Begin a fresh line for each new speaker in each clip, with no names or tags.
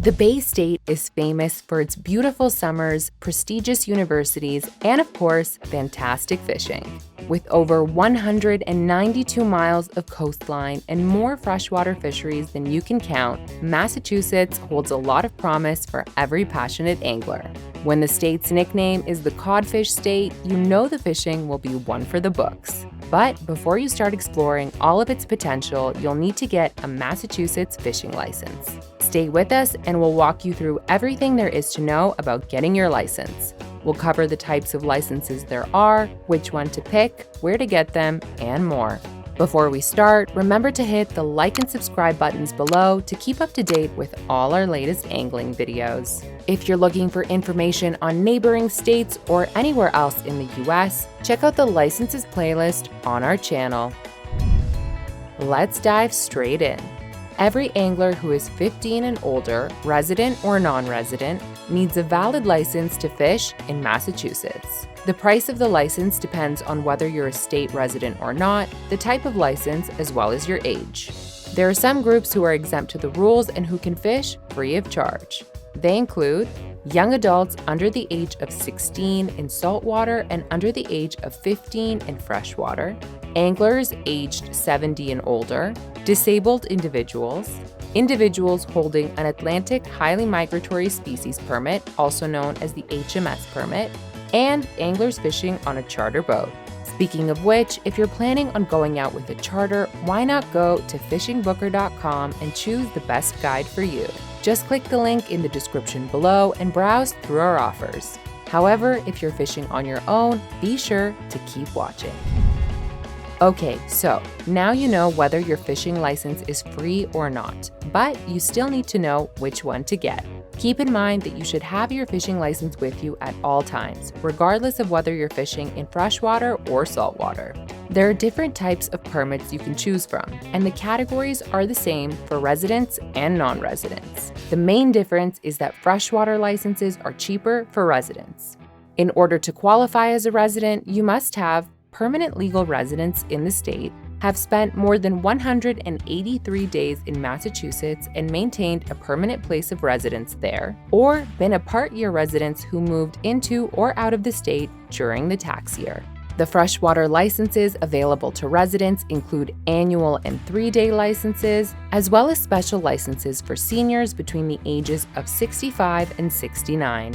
The Bay State is famous for its beautiful summers, prestigious universities, and of course, fantastic fishing. With over 192 miles of coastline and more freshwater fisheries than you can count, Massachusetts holds a lot of promise for every passionate angler. When the state's nickname is the Codfish State, you know the fishing will be one for the books. But before you start exploring all of its potential, you'll need to get a Massachusetts fishing license. Stay with us and we'll walk you through everything there is to know about getting your license. We'll cover the types of licenses there are, which one to pick, where to get them, and more. Before we start, remember to hit the like and subscribe buttons below to keep up to date with all our latest angling videos. If you're looking for information on neighboring states or anywhere else in the US, check out the licenses playlist on our channel. Let's dive straight in. Every angler who is 15 and older, resident or non-resident, needs a valid license to fish in Massachusetts. The price of the license depends on whether you're a state resident or not, the type of license, as well as your age. There are some groups who are exempt to the rules and who can fish free of charge. They include young adults under the age of 16 in saltwater and under the age of 15 in freshwater, anglers aged 70 and older, disabled individuals, individuals holding an Atlantic Highly Migratory Species Permit, also known as the HMS permit, and anglers fishing on a charter boat. Speaking of which, if you're planning on going out with a charter, why not go to FishingBooker.com and choose the best guide for you? Just click the link in the description below and browse through our offers. However, if you're fishing on your own, be sure to keep watching. Okay, so now you know whether your fishing license is free or not, but you still need to know which one to get. Keep in mind that you should have your fishing license with you at all times, regardless of whether you're fishing in freshwater or saltwater. There are different types of permits you can choose from, and the categories are the same for residents and non-residents. The main difference is that freshwater licenses are cheaper for residents. In order to qualify as a resident, you must have permanent legal residence in the state, have spent more than 183 days in Massachusetts and maintained a permanent place of residence there, or been a part-year resident who moved into or out of the state during the tax year. The freshwater licenses available to residents include annual and 3-day licenses, as well as special licenses for seniors between the ages of 65 and 69.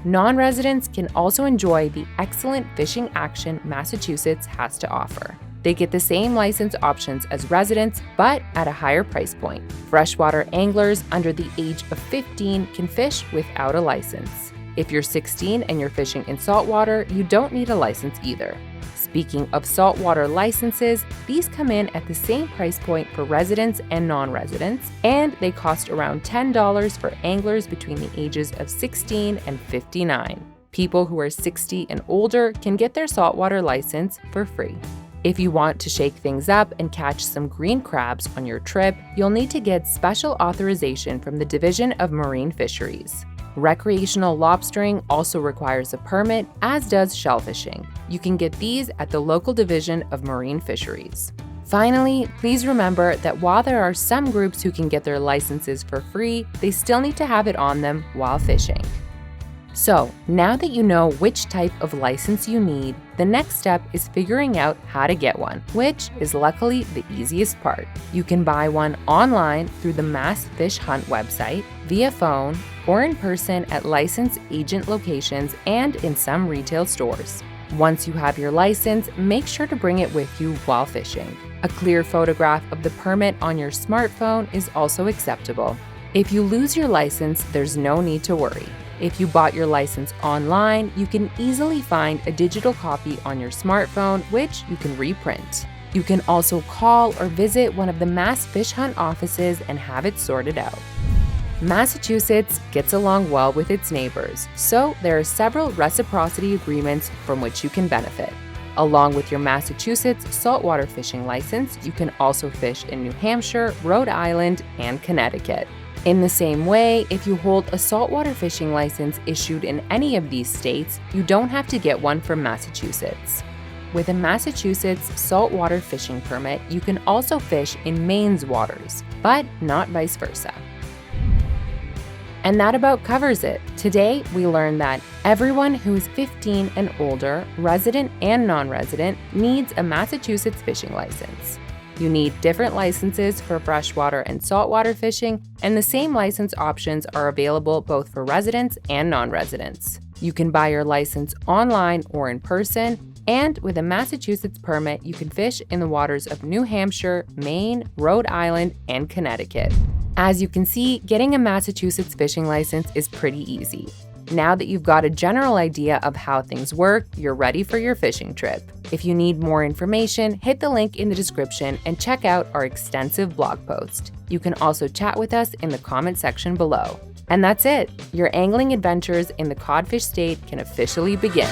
Non-residents can also enjoy the excellent fishing action Massachusetts has to offer. They get the same license options as residents, but at a higher price point. Freshwater anglers under the age of 15 can fish without a license. If you're 16 and you're fishing in saltwater, you don't need a license either. Speaking of saltwater licenses, these come in at the same price point for residents and non-residents, and they cost around $10 for anglers between the ages of 16 and 59. People who are 60 and older can get their saltwater license for free. If you want to shake things up and catch some green crabs on your trip, you'll need to get special authorization from the Division of Marine Fisheries. Recreational lobstering also requires a permit, as does shellfishing. You can get these at the local Division of Marine Fisheries. Finally, please remember that while there are some groups who can get their licenses for free, they still need to have it on them while fishing. So, now that you know which type of license you need, the next step is figuring out how to get one, which is luckily the easiest part. You can buy one online through the Mass Fish Hunt website, via phone, or in person at licensed agent locations and in some retail stores. Once you have your license, make sure to bring it with you while fishing. A clear photograph of the permit on your smartphone is also acceptable. If you lose your license, there's no need to worry. If you bought your license online, you can easily find a digital copy on your smartphone, which you can reprint. You can also call or visit one of the Mass Fish Hunt offices and have it sorted out. Massachusetts gets along well with its neighbors, so there are several reciprocity agreements from which you can benefit. Along with your Massachusetts saltwater fishing license, you can also fish in New Hampshire, Rhode Island, and Connecticut. In the same way, if you hold a saltwater fishing license issued in any of these states, you don't have to get one from Massachusetts. With a Massachusetts saltwater fishing permit, you can also fish in Maine's waters, but not vice versa. And that about covers it. Today, we learned that everyone who's 15 and older, resident and non-resident, needs a Massachusetts fishing license. You need different licenses for freshwater and saltwater fishing, and the same license options are available both for residents and non-residents. You can buy your license online or in person, and with a Massachusetts permit, you can fish in the waters of New Hampshire, Maine, Rhode Island, and Connecticut. As you can see, getting a Massachusetts fishing license is pretty easy. Now that you've got a general idea of how things work, you're ready for your fishing trip. If you need more information, hit the link in the description and check out our extensive blog post. You can also chat with us in the comment section below. And that's it. Your angling adventures in the Codfish State can officially begin.